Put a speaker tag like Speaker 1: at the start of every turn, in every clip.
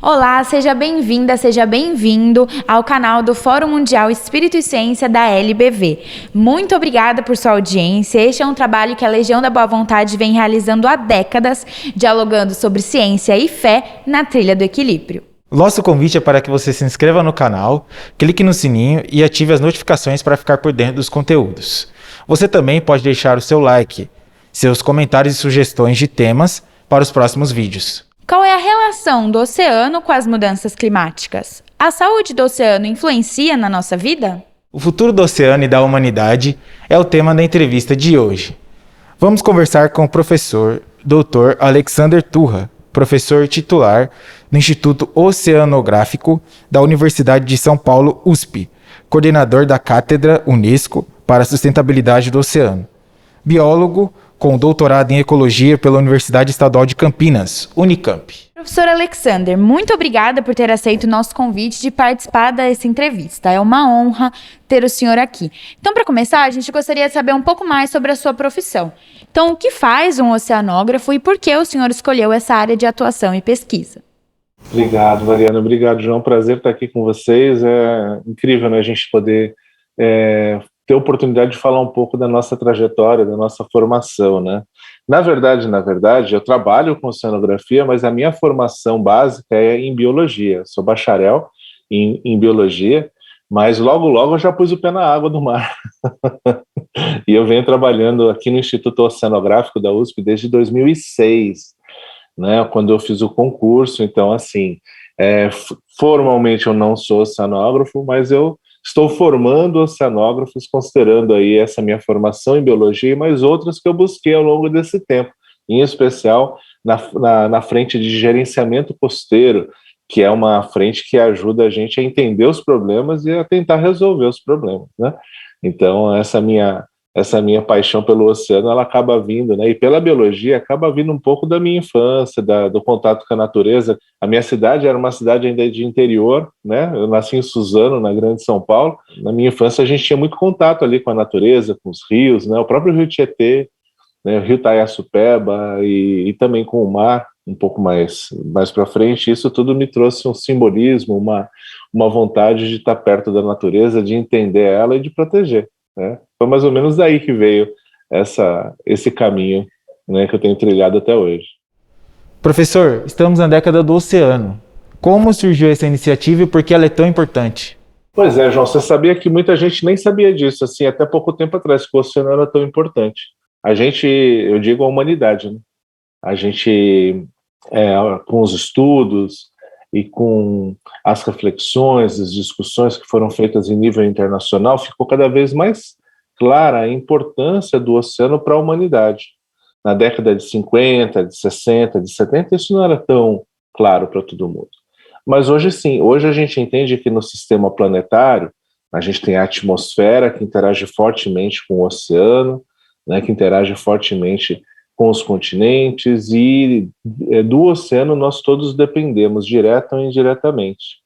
Speaker 1: Olá, seja bem-vinda, seja bem-vindo ao canal do Fórum Mundial Espírito e Ciência da LBV. Muito obrigada por sua audiência. Este é um trabalho que a Legião da Boa Vontade vem realizando há décadas, dialogando sobre ciência e fé na trilha do equilíbrio.
Speaker 2: Nosso convite é para que você se inscreva no canal, clique no sininho e ative as notificações para ficar por dentro dos conteúdos. Você também pode deixar o seu like, seus comentários e sugestões de temas para os próximos vídeos.
Speaker 1: Qual é a relação do oceano com as mudanças climáticas? A saúde do oceano influencia na nossa vida?
Speaker 2: O futuro do oceano e da humanidade é o tema da entrevista de hoje. Vamos conversar com o professor Dr. Alexander Turra, professor titular do Instituto Oceanográfico da Universidade de São Paulo, USP, coordenador da Cátedra Unesco para a Sustentabilidade do Oceano, biólogo com doutorado em Ecologia pela Universidade Estadual de Campinas, Unicamp.
Speaker 1: Professor Alexander, muito obrigada por ter aceito o nosso convite de participar dessa entrevista. É uma honra ter o senhor aqui. Então, para começar, a gente gostaria de saber um pouco mais sobre a sua profissão. Então, o que faz um oceanógrafo e por que o senhor escolheu essa área de atuação e pesquisa?
Speaker 3: Obrigado, Mariana. Obrigado, João. Prazer estar aqui com vocês. É incrível, né, a gente poder ter a oportunidade de falar um pouco da nossa trajetória, da nossa formação, né? Na verdade, eu trabalho com oceanografia, mas a minha formação básica é em biologia. Sou bacharel em biologia, mas logo eu já pus o pé na água do mar. E eu venho trabalhando aqui no Instituto Oceanográfico da USP desde 2006, né, quando eu fiz o concurso. Então, assim, formalmente eu não sou oceanógrafo, mas eu estou formando oceanógrafos, considerando aí essa minha formação em biologia e mais outras que eu busquei ao longo desse tempo, em especial na frente de gerenciamento costeiro, que é uma frente que ajuda a gente a entender os problemas e a tentar resolver os problemas, né? Então, essa minha paixão pelo oceano, ela acaba vindo, né? E pela biologia, acaba vindo um pouco da minha infância, do contato com a natureza. A minha cidade era uma cidade ainda de interior, né? Eu nasci em Suzano, na Grande São Paulo. Na minha infância, a gente tinha muito contato ali com a natureza, com os rios, né? O próprio Rio Tietê, né? O Rio Taiaçupeba e também com o mar, um pouco mais para frente. Isso tudo me trouxe um simbolismo, uma vontade de estar perto da natureza, de entender ela e de proteger, né? Foi mais ou menos daí que veio esse caminho, né, que eu tenho trilhado até hoje.
Speaker 2: Professor, estamos na década do oceano. Como surgiu essa iniciativa e por que ela é tão importante?
Speaker 3: Pois é, João, você sabia que muita gente nem sabia disso, assim, até pouco tempo atrás, que o oceano era tão importante. Eu digo a humanidade, né? A gente, com os estudos e com as reflexões, as discussões que foram feitas em nível internacional, ficou cada vez mais clara a importância do oceano para a humanidade. Na década de 50, de 60, de 70, isso não era tão claro para todo mundo. Mas hoje sim, hoje a gente entende que no sistema planetário, a gente tem a atmosfera que interage fortemente com o oceano, né, que interage fortemente com os continentes, e do oceano nós todos dependemos, direta ou indiretamente.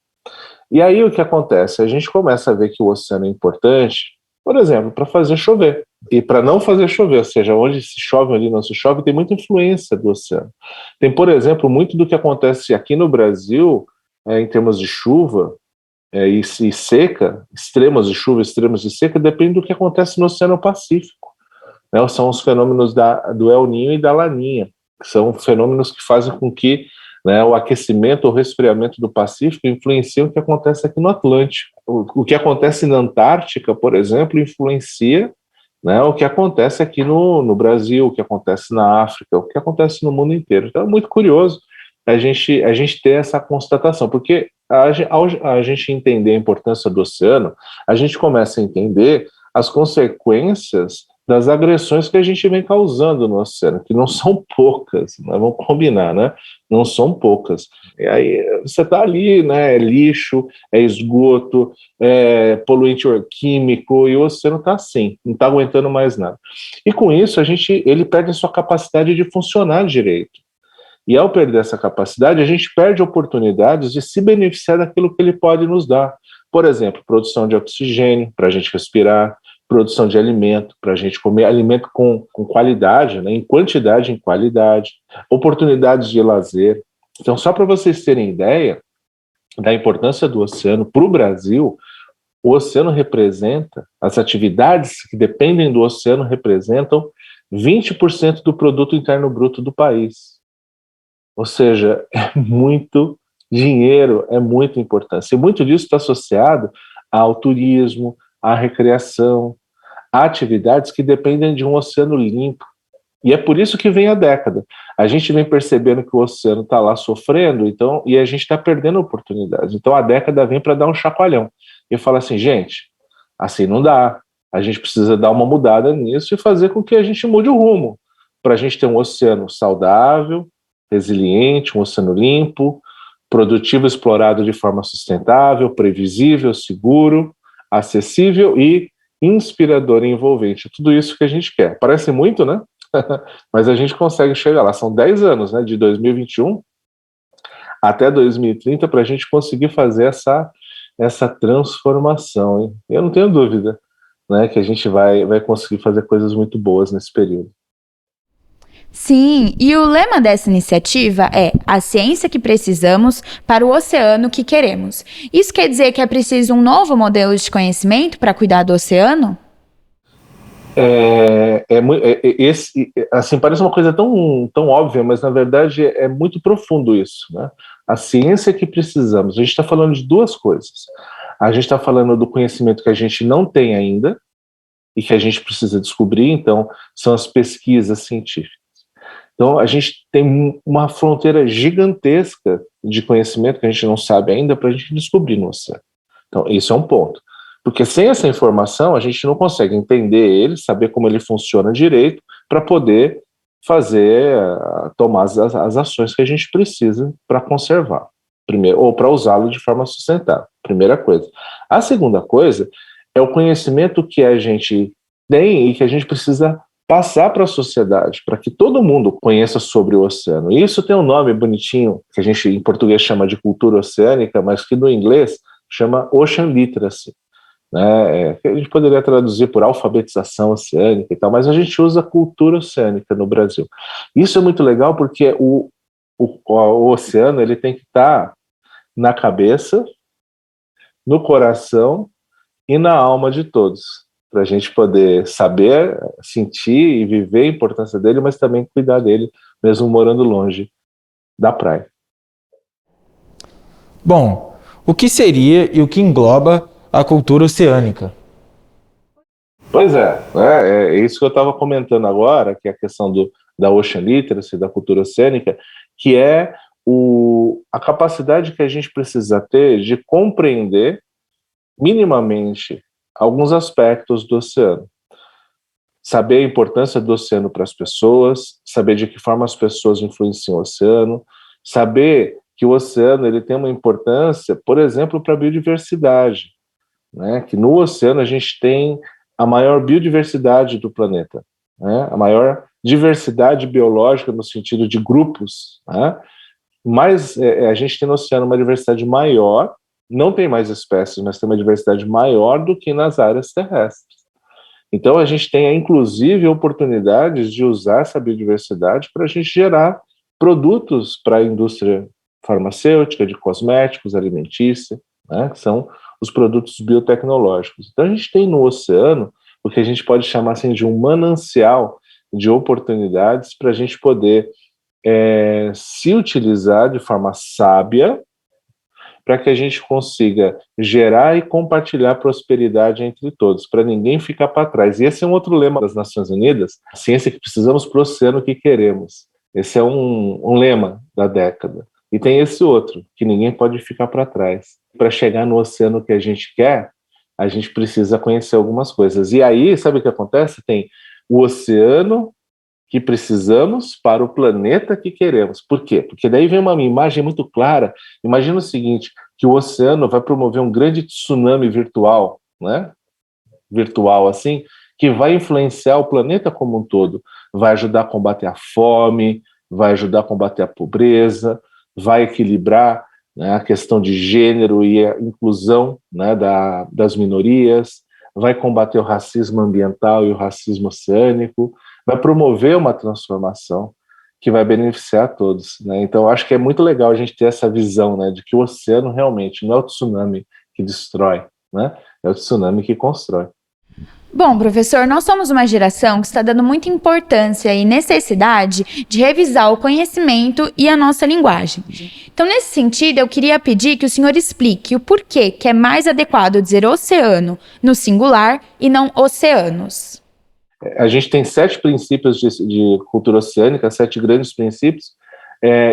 Speaker 3: E aí o que acontece? A gente começa a ver que o oceano é importante, por exemplo, para fazer chover. E para não fazer chover, ou seja, onde se chove, onde não se chove, tem muita influência do oceano. Tem, por exemplo, muito do que acontece aqui no Brasil, em termos de chuva e seca, extremos de chuva, extremos de seca, depende do que acontece no Oceano Pacífico, né? São os fenômenos do El Niño e da Laninha, que são fenômenos que fazem com que, né, o aquecimento ou resfriamento do Pacífico influencia o que acontece aqui no Atlântico. O que acontece na Antártica, por exemplo, influencia, né, o que acontece aqui no Brasil, o que acontece na África, o que acontece no mundo inteiro. Então é muito curioso a gente ter essa constatação, porque ao a gente entender a importância do oceano, a gente começa a entender as consequências das agressões que a gente vem causando no oceano, que não são poucas, mas vamos combinar, né? Não são poucas. E aí você está ali, né? É lixo, é esgoto, é poluente químico, e o oceano está assim, não está aguentando mais nada. E com isso ele perde a sua capacidade de funcionar direito. E ao perder essa capacidade, a gente perde oportunidades de se beneficiar daquilo que ele pode nos dar. Por exemplo, produção de oxigênio para a gente respirar, produção de alimento, para a gente comer alimento com qualidade, né, em quantidade e em qualidade, oportunidades de lazer. Então, só para vocês terem ideia, da importância do oceano para o Brasil, o oceano representa, as atividades que dependem do oceano representam 20% do produto interno bruto do país. Ou seja, é muito dinheiro, é muita importância. E muito disso está associado ao turismo, à recreação, a atividades que dependem de um oceano limpo. E é por isso que vem a década. A gente vem percebendo que o oceano está lá sofrendo, então, e a gente está perdendo oportunidades. Então a década vem para dar um chacoalhão. E fala assim, gente, assim não dá. A gente precisa dar uma mudada nisso e fazer com que a gente mude o rumo, para a gente ter um oceano saudável, resiliente, um oceano limpo, produtivo, explorado de forma sustentável, previsível, seguro, acessível e inspirador e envolvente. Tudo isso que a gente quer. Parece muito, né? Mas a gente consegue chegar lá. São 10 anos, né? De 2021 até 2030 para a gente conseguir fazer essa transformação. Hein? Eu não tenho dúvida, né, que a gente vai conseguir fazer coisas muito boas nesse período.
Speaker 1: Sim, e o lema dessa iniciativa é a ciência que precisamos para o oceano que queremos. Isso quer dizer que é preciso um novo modelo de conhecimento para cuidar do oceano?
Speaker 3: Assim, parece uma coisa tão óbvia, mas na verdade é muito profundo isso, né? A ciência que precisamos. A gente está falando de duas coisas. A gente está falando do conhecimento que a gente não tem ainda e que a gente precisa descobrir, então são as pesquisas científicas. Então a gente tem uma fronteira gigantesca de conhecimento que a gente não sabe ainda para a gente descobrir no oceano. Então isso é um ponto. Porque sem essa informação a gente não consegue entender ele, saber como ele funciona direito, para poder tomar as ações que a gente precisa para conservar, primeiro, ou para usá-lo de forma sustentável, primeira coisa. A segunda coisa é o conhecimento que a gente tem e que a gente precisa passar para a sociedade, para que todo mundo conheça sobre o oceano. E isso tem um nome bonitinho, que a gente em português chama de cultura oceânica, mas que no inglês chama Ocean Literacy. Né, que a gente poderia traduzir por alfabetização oceânica e tal, mas a gente usa cultura oceânica no Brasil. Isso é muito legal porque o oceano ele tem que estar na cabeça, no coração e na alma de todos, para a gente poder saber, sentir e viver a importância dele, mas também cuidar dele, mesmo morando longe da praia.
Speaker 2: Bom, o que seria e o que engloba a cultura oceânica?
Speaker 3: Pois é isso que eu estava comentando agora, que é a questão da Ocean Literacy, da cultura oceânica, que é a capacidade que a gente precisa ter de compreender minimamente alguns aspectos do oceano. Saber a importância do oceano para as pessoas, saber de que forma as pessoas influenciam o oceano, saber que o oceano ele tem uma importância, por exemplo, para a biodiversidade, né? Que no oceano a gente tem a maior biodiversidade do planeta, né? A maior diversidade biológica no sentido de grupos, né? Mas a gente tem no oceano uma diversidade maior, não tem mais espécies, mas tem uma diversidade maior do que nas áreas terrestres. Então a gente tem, inclusive, oportunidades de usar essa biodiversidade para a gente gerar produtos para a indústria farmacêutica, de cosméticos, alimentícia, né? Que são os produtos biotecnológicos. Então a gente tem no oceano o que a gente pode chamar assim, de um manancial de oportunidades para a gente poder se utilizar de forma sábia para que a gente consiga gerar e compartilhar prosperidade entre todos, para ninguém ficar para trás. E esse é um outro lema das Nações Unidas, a ciência que precisamos para o oceano que queremos. Esse é um lema da década. E tem esse outro, que ninguém pode ficar para trás. Para chegar no oceano que a gente quer, a gente precisa conhecer algumas coisas. E aí, sabe o que acontece? Tem o oceano que precisamos para o planeta que queremos. Por quê? Porque daí vem uma imagem muito clara. Imagina o seguinte, que o oceano vai promover um grande tsunami virtual, né? Virtual assim, que vai influenciar o planeta como um todo. Vai ajudar a combater a fome, vai ajudar a combater a pobreza, vai equilibrar, né, a questão de gênero e a inclusão, né, das minorias, vai combater o racismo ambiental e o racismo oceânico, vai promover uma transformação que vai beneficiar a todos, né? Então, eu acho que é muito legal a gente ter essa visão, né, de que o oceano realmente não é o tsunami que destrói, né? É o tsunami que constrói.
Speaker 1: Bom, professor, nós somos uma geração que está dando muita importância e necessidade de revisar o conhecimento e a nossa linguagem. Então, nesse sentido, eu queria pedir que o senhor explique o porquê que é mais adequado dizer oceano no singular e não oceanos.
Speaker 3: A gente tem 7 princípios de cultura oceânica, 7 grandes princípios,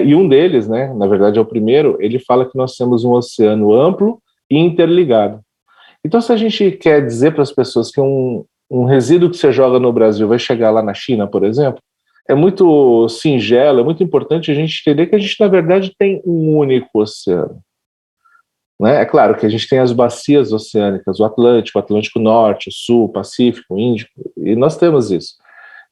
Speaker 3: e um deles, né, na verdade é o primeiro, ele fala que nós temos um oceano amplo e interligado. Então, se a gente quer dizer para as pessoas que um resíduo que você joga no Brasil vai chegar lá na China, por exemplo, é muito singelo, é muito importante a gente entender que a gente, na verdade, tem um único oceano. Né? É claro que a gente tem as bacias oceânicas, o Atlântico Norte, o Sul, o Pacífico, o Índico, e nós temos isso.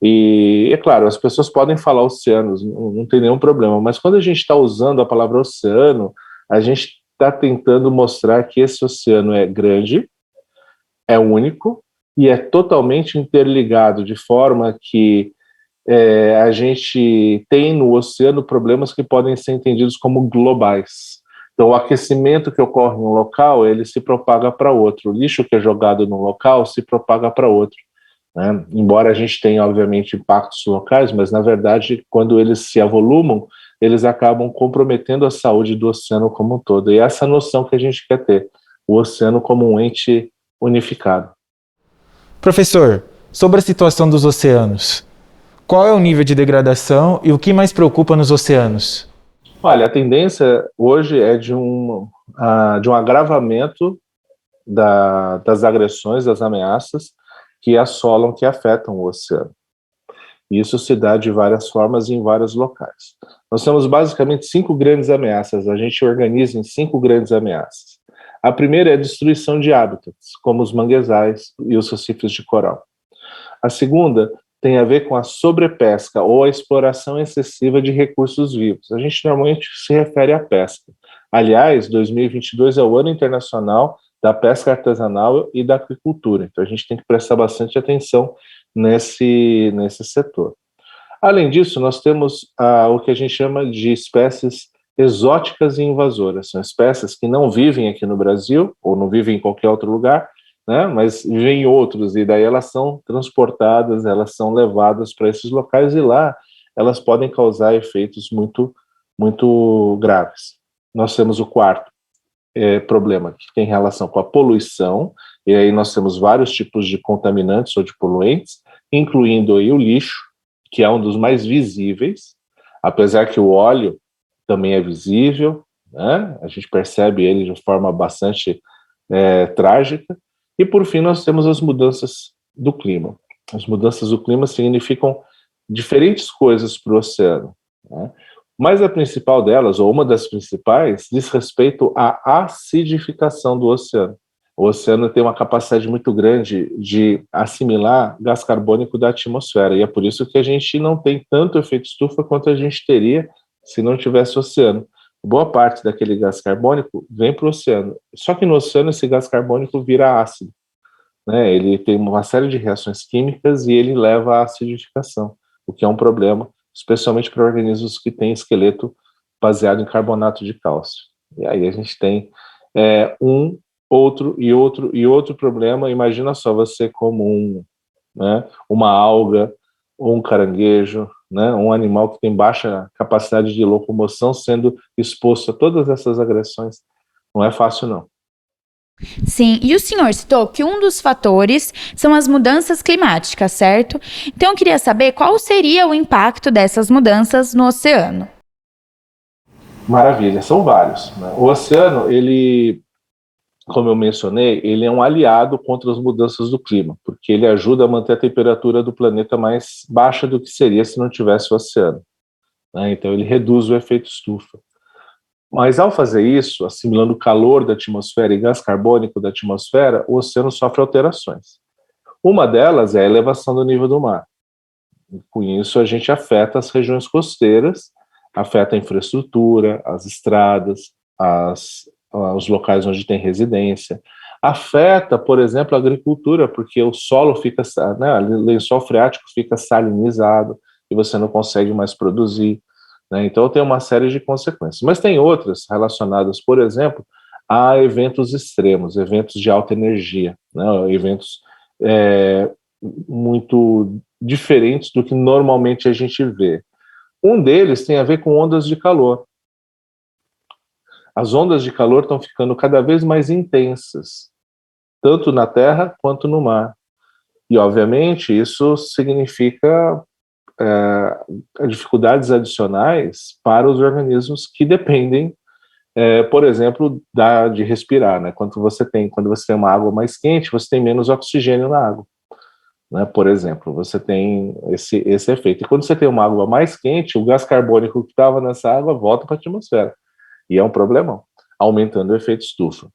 Speaker 3: E, é claro, as pessoas podem falar oceanos, não tem nenhum problema, mas quando a gente está usando a palavra oceano, a gente está tentando mostrar que esse oceano é grande, é único e é totalmente interligado, de forma que a gente tem no oceano problemas que podem ser entendidos como globais. Então, o aquecimento que ocorre em um local, ele se propaga para outro. O lixo que é jogado num local se propaga para outro. Né? Embora a gente tenha, obviamente, impactos locais, mas, na verdade, quando eles se avolumam, eles acabam comprometendo a saúde do oceano como um todo. E é essa noção que a gente quer ter, o oceano como um ente unificado.
Speaker 2: Professor, sobre a situação dos oceanos, qual é o nível de degradação e o que mais preocupa nos oceanos?
Speaker 3: Olha, a tendência hoje é de um agravamento das agressões, das ameaças que assolam, que afetam o oceano. E isso se dá de várias formas e em vários locais. Nós temos basicamente 5 grandes ameaças, a gente organiza em 5 grandes ameaças. A primeira é a destruição de hábitats, como os manguezais e os recifes de coral. A segunda tem a ver com a sobrepesca ou a exploração excessiva de recursos vivos. A gente normalmente se refere à pesca. Aliás, 2022 é o ano internacional da pesca artesanal e da aquicultura, então a gente tem que prestar bastante atenção nesse setor. Além disso, nós temos o que a gente chama de espécies exóticas e invasoras. São espécies que não vivem aqui no Brasil, ou não vivem em qualquer outro lugar, né, mas vivem em outros, e daí elas são transportadas, elas são levadas para esses locais, e lá elas podem causar efeitos muito, muito graves. Nós temos o quarto problema, que tem relação com a poluição, e aí nós temos vários tipos de contaminantes ou de poluentes, incluindo aí o lixo, que é um dos mais visíveis, apesar que o óleo também é visível, né? A gente percebe ele de forma bastante trágica. E, por fim, nós temos as mudanças do clima. As mudanças do clima significam diferentes coisas para o oceano, né? Mas a principal delas, ou uma das principais, diz respeito à acidificação do oceano. O oceano tem uma capacidade muito grande de assimilar gás carbônico da atmosfera, e é por isso que a gente não tem tanto efeito estufa quanto a gente teria se não tivesse oceano. Boa parte daquele gás carbônico vem para o oceano. Só que no oceano esse gás carbônico vira ácido, né? Ele tem uma série de reações químicas e ele leva à acidificação, o que é um problema, especialmente para organismos que têm esqueleto baseado em carbonato de cálcio. E aí a gente tem outro problema. Imagina só você como uma alga ou um caranguejo, né, um animal que tem baixa capacidade de locomoção sendo exposto a todas essas agressões. Não é fácil, não.
Speaker 1: Sim, e o senhor citou que um dos fatores são as mudanças climáticas, certo? Então eu queria saber qual seria o impacto dessas mudanças no oceano.
Speaker 3: Maravilha, são vários, né? O oceano, ele, como eu mencionei, ele é um aliado contra as mudanças do clima, porque ele ajuda a manter a temperatura do planeta mais baixa do que seria se não tivesse o oceano, né? Então ele reduz o efeito estufa. Mas ao fazer isso, assimilando o calor da atmosfera e gás carbônico da atmosfera, o oceano sofre alterações. Uma delas é a elevação do nível do mar. Com isso, a gente afeta as regiões costeiras, afeta a infraestrutura, as estradas, os locais onde tem residência. Afeta, por exemplo, a agricultura, porque o solo fica, né, o lençol freático fica salinizado, e você não consegue mais produzir, né? Então tem uma série de consequências. Mas tem outras relacionadas, por exemplo, a eventos extremos, eventos de alta energia, né? Eventos muito diferentes do que normalmente a gente vê. Um deles tem a ver com ondas de calor. As ondas de calor estão ficando cada vez mais intensas, tanto na Terra quanto no mar. E, obviamente, isso significa dificuldades adicionais para os organismos que dependem, por exemplo, de respirar, né? Quando você tem uma água mais quente, você tem menos oxigênio na água, né? Por exemplo, você tem esse efeito. E quando você tem uma água mais quente, o gás carbônico que estava nessa água volta para a atmosfera. E é um problemão, aumentando o efeito estufa.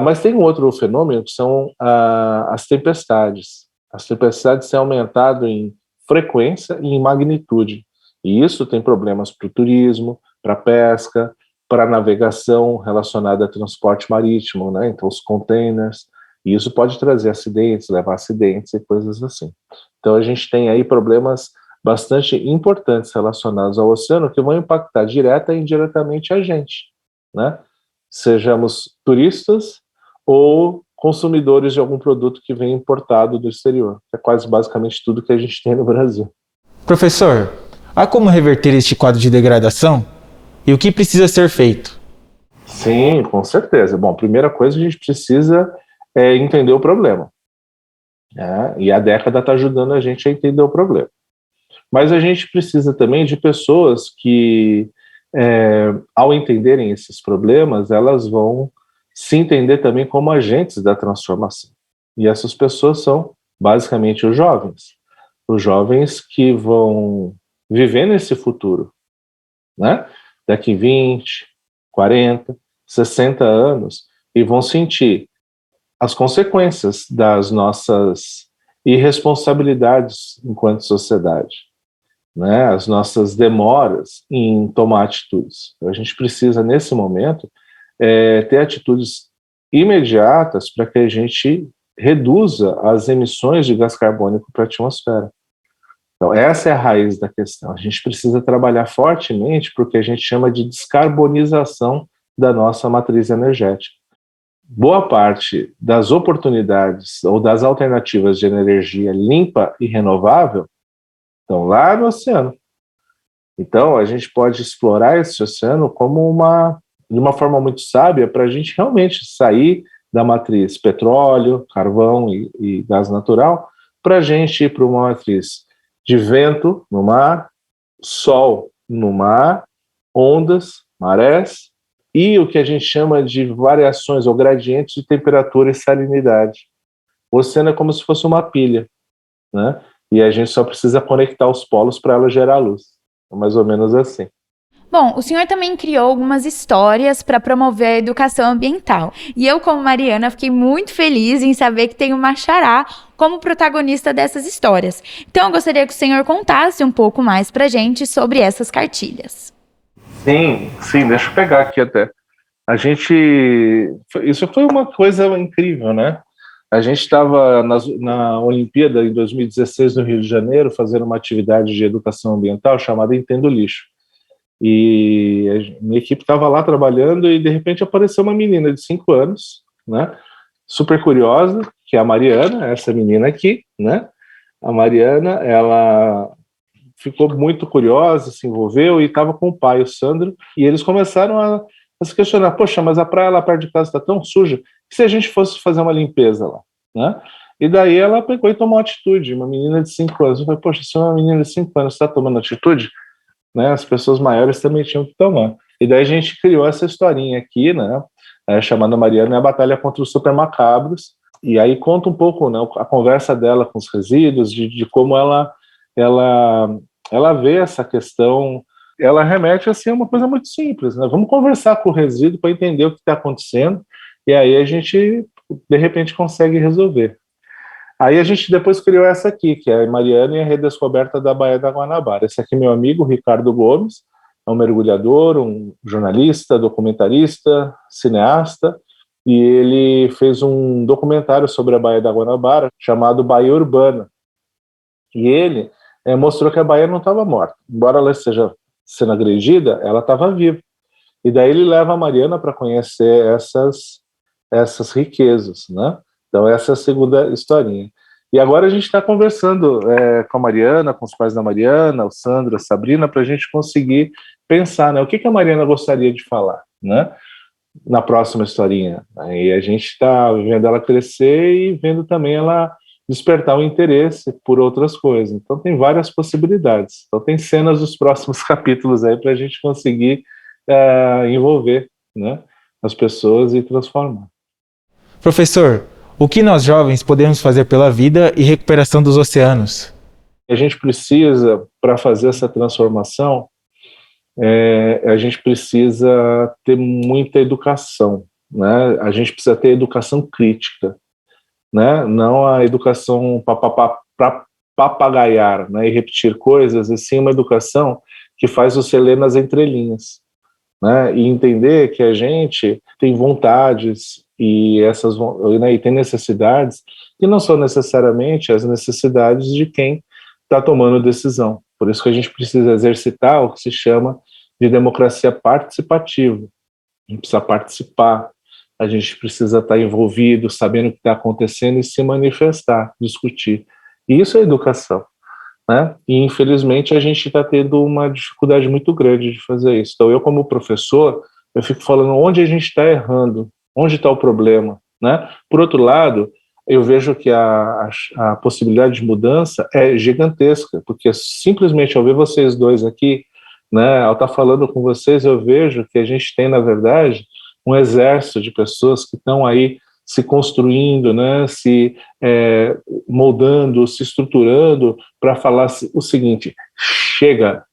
Speaker 3: Mas tem um outro fenômeno que são as tempestades. As tempestades têm aumentado em frequência e em magnitude. E isso tem problemas para o turismo, para a pesca, para a navegação relacionada a transporte marítimo, né? Então os containers. E isso pode trazer acidentes, levar acidentes e coisas assim. Então a gente tem aí problemas bastante importantes relacionados ao oceano que vão impactar direta e indiretamente a gente, né? Sejamos turistas ou consumidores de algum produto que vem importado do exterior. É quase basicamente tudo que a gente tem no Brasil.
Speaker 2: Professor, há como reverter este quadro de degradação? E o que precisa ser feito?
Speaker 3: Sim, com certeza. Bom, primeira coisa, a gente precisa entender o problema, né? E a década está ajudando a gente a entender o problema. Mas a gente precisa também de pessoas que, ao entenderem esses problemas, elas vão se entender também como agentes da transformação. E essas pessoas são, basicamente, os jovens que vão viver nesse futuro, né? Daqui 20, 40, 60 anos, e vão sentir as consequências das nossas irresponsabilidades enquanto sociedade, né? As nossas demoras em tomar atitudes. A gente precisa, nesse momento, ter atitudes imediatas para que a gente reduza as emissões de gás carbônico para a atmosfera. Então, essa é a raiz da questão. A gente precisa trabalhar fortemente para o que a gente chama de descarbonização da nossa matriz energética. Boa parte das oportunidades ou das alternativas de energia limpa e renovável estão lá no oceano. Então, a gente pode explorar esse oceano como de uma forma muito sábia para a gente realmente sair da matriz petróleo, carvão e gás natural, para a gente ir para uma matriz de vento no mar, sol no mar, ondas, marés, e o que a gente chama de variações ou gradientes de temperatura e salinidade. O oceano é como se fosse uma pilha, né? E a gente só precisa conectar os polos para ela gerar luz. É mais ou menos assim.
Speaker 1: Bom, o senhor também criou algumas histórias para promover a educação ambiental. E eu, como Mariana, fiquei muito feliz em saber que tem uma xará como protagonista dessas histórias. Então, eu gostaria que o senhor contasse um pouco mais para a gente sobre essas cartilhas.
Speaker 3: Sim, deixa eu pegar aqui até. Isso foi uma coisa incrível, né? A gente estava na Olimpíada em 2016 no Rio de Janeiro fazendo uma atividade de educação ambiental chamada Entendo Lixo. E a minha equipe estava lá trabalhando e de repente apareceu uma menina de 5 anos, né? Super curiosa, que é a Mariana, essa menina aqui, né? A Mariana, ela ficou muito curiosa, se envolveu e estava com o pai, o Sandro, e eles começaram a se questionar: poxa, mas a praia lá perto de casa está tão suja, e se a gente fosse fazer uma limpeza lá, né? E daí ela pegou e tomou atitude, uma menina de 5 anos. Eu falei: poxa, se uma menina de 5 anos está tomando atitude, né, as pessoas maiores também tinham que tomar. E daí a gente criou essa historinha aqui, né, chamada Mariana e a Batalha contra os Supermacabros, e aí conta um pouco, né, a conversa dela com os resíduos, de como ela vê essa questão. Ela remete assim, a uma coisa muito simples, né? Vamos conversar com o resíduo para entender o que está acontecendo, e aí a gente, de repente, consegue resolver. Aí a gente depois criou essa aqui, que é a Mariana e a Redescoberta da Baía da Guanabara. Esse aqui é meu amigo, Ricardo Gomes, é um mergulhador, um jornalista, documentarista, cineasta, e ele fez um documentário sobre a Baía da Guanabara chamado Baía Urbana. E ele mostrou que a baiana não estava morta. Embora ela esteja sendo agredida, ela estava viva. E daí ele leva a Mariana para conhecer essas riquezas, né? Então essa é a segunda historinha. E agora a gente está conversando com a Mariana, com os pais da Mariana, o Sandro, a Sabrina, para a gente conseguir pensar, né? O que a Mariana gostaria de falar, né? Na próxima historinha. Aí a gente está vendo ela crescer e vendo também ela despertar o interesse por outras coisas. Então tem várias possibilidades. Então tem cenas dos próximos capítulos aí para a gente conseguir envolver, né, as pessoas e transformar.
Speaker 2: Professor, o que nós jovens podemos fazer pela vida e recuperação dos oceanos?
Speaker 3: A gente precisa, para fazer essa transformação, a gente precisa ter muita educação, né? A gente precisa ter educação crítica, né? Não a educação para papagaiar, né? E repetir coisas, e sim uma educação que faz você ler nas entrelinhas, né? E entender que a gente tem vontades e né, e tem necessidades que não são necessariamente as necessidades de quem está tomando decisão. Por isso que a gente precisa exercitar o que se chama de democracia participativa. A gente precisa participar, a gente precisa estar envolvido, sabendo o que está acontecendo e se manifestar, discutir. E isso é educação, né? E infelizmente a gente está tendo uma dificuldade muito grande de fazer isso. Então eu, como professor, eu fico falando onde a gente está errando, onde está o problema, né? Por outro lado, eu vejo que a possibilidade de mudança é gigantesca, porque simplesmente ao ver vocês dois aqui, né, ao estar falando com vocês, eu vejo que a gente tem, na verdade, um exército de pessoas que estão aí se construindo, né, se moldando, se estruturando para falar o seguinte: chega,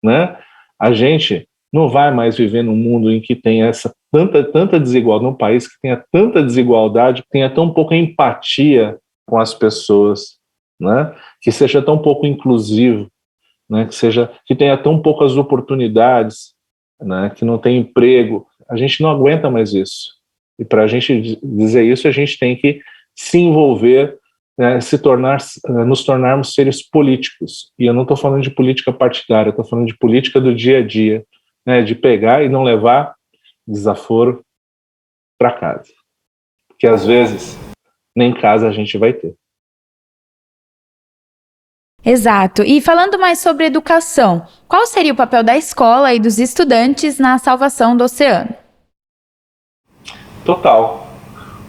Speaker 3: né? A gente não vai mais viver num mundo em que tem essa tanta desigualdade, num país que tenha tanta desigualdade, que tenha tão pouca empatia com as pessoas, né? Que seja tão pouco inclusivo, né? Que tenha tão poucas oportunidades, né? Que não tem emprego. A gente não aguenta mais isso. E para a gente dizer isso, a gente tem que se envolver, né, nos tornarmos seres políticos. E eu não estou falando de política partidária, eu estou falando de política do dia a dia, né, de pegar e não levar desaforo para casa. Porque às vezes nem casa a gente vai ter.
Speaker 1: Exato. E falando mais sobre educação, qual seria o papel da escola e dos estudantes na salvação do oceano?
Speaker 3: Total.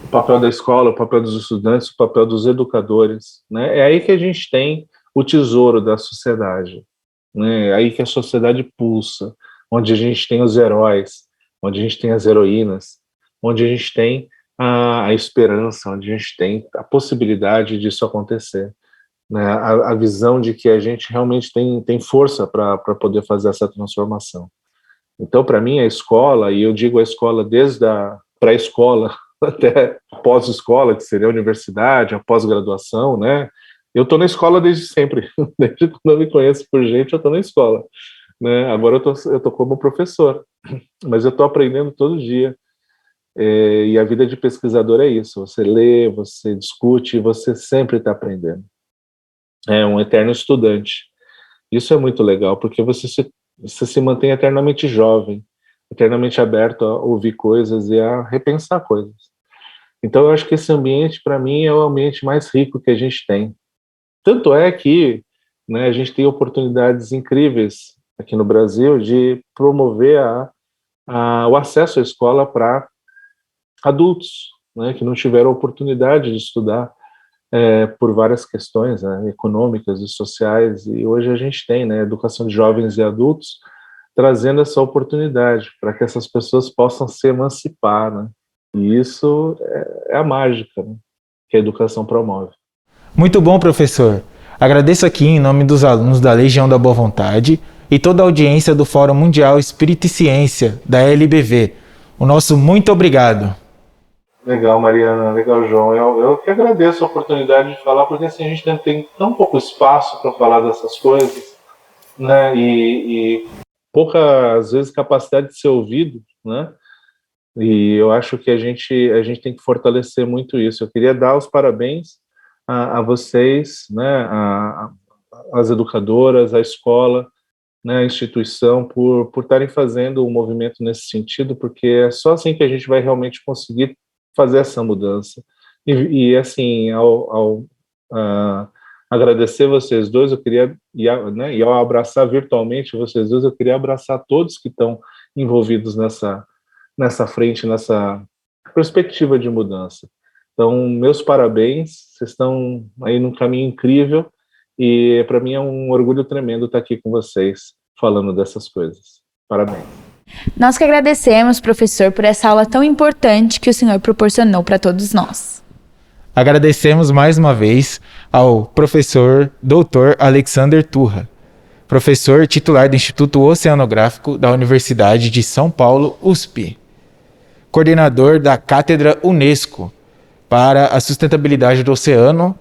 Speaker 3: O papel da escola, o papel dos estudantes, o papel dos educadores, né? É aí que a gente tem o tesouro da sociedade, né? É aí que a sociedade pulsa, onde a gente tem os heróis, onde a gente tem as heroínas, onde a gente tem a esperança, onde a gente tem a possibilidade disso acontecer, né? A visão de que a gente realmente tem força para poder fazer essa transformação. Então, para mim, a escola, e eu digo a escola desde a pré-escola até a pós-escola, que seria a universidade, a pós-graduação, né? Eu estou na escola desde sempre, desde quando eu me conheço por gente, eu estou na escola, né? Agora eu tô como professor, mas eu estou aprendendo todo dia. E a vida de pesquisador é isso: você lê, você discute, você sempre está aprendendo. É um eterno estudante. Isso é muito legal, porque você se mantém eternamente jovem, eternamente aberto a ouvir coisas e a repensar coisas. Então, eu acho que esse ambiente, para mim, é o ambiente mais rico que a gente tem. Tanto é que, né, a gente tem oportunidades incríveis aqui no Brasil de promover o acesso à escola para adultos, né, que não tiveram oportunidade de estudar por várias questões, né, econômicas e sociais, e hoje a gente tem, né, educação de jovens e adultos trazendo essa oportunidade para que essas pessoas possam se emancipar, né? E isso é a mágica, né, que a educação promove.
Speaker 2: Muito bom, professor. Agradeço aqui em nome dos alunos da Legião da Boa Vontade e toda a audiência do Fórum Mundial Espírito e Ciência, da LBV. O nosso muito obrigado.
Speaker 3: Legal, Mariana, legal, João. Eu que agradeço a oportunidade de falar, porque assim, a gente tem tão pouco espaço para falar dessas coisas, né? E pouca, às vezes, capacidade de ser ouvido, né? E eu acho que a gente tem que fortalecer muito isso. Eu queria dar os parabéns a vocês, né? as educadoras, a escola, né, a instituição, por estarem fazendo um movimento nesse sentido, porque é só assim que a gente vai realmente conseguir fazer essa mudança. E assim, ao agradecer vocês dois, eu queria, né, e ao abraçar virtualmente vocês dois, eu queria abraçar todos que estão envolvidos nessa frente, nessa perspectiva de mudança. Então, meus parabéns, vocês estão aí num caminho incrível, e para mim é um orgulho tremendo estar aqui com vocês, falando dessas coisas. Parabéns.
Speaker 1: Nós que agradecemos, professor, por essa aula tão importante que o senhor proporcionou para todos nós.
Speaker 2: Agradecemos mais uma vez ao professor Dr. Alexander Turra, professor titular do Instituto Oceanográfico da Universidade de São Paulo, USP, coordenador da Cátedra Unesco para a Sustentabilidade do Oceano,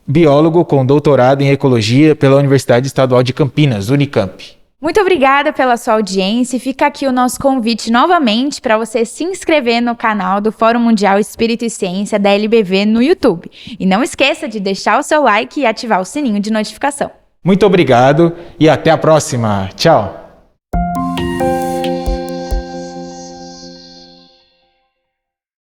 Speaker 2: biólogo com doutorado em Ecologia pela Universidade Estadual de Campinas, Unicamp.
Speaker 1: Muito obrigada pela sua audiência e fica aqui o nosso convite novamente para você se inscrever no canal do Fórum Mundial Espírito e Ciência da LBV no YouTube. E não esqueça de deixar o seu like e ativar o sininho de notificação.
Speaker 2: Muito obrigado e até a próxima. Tchau!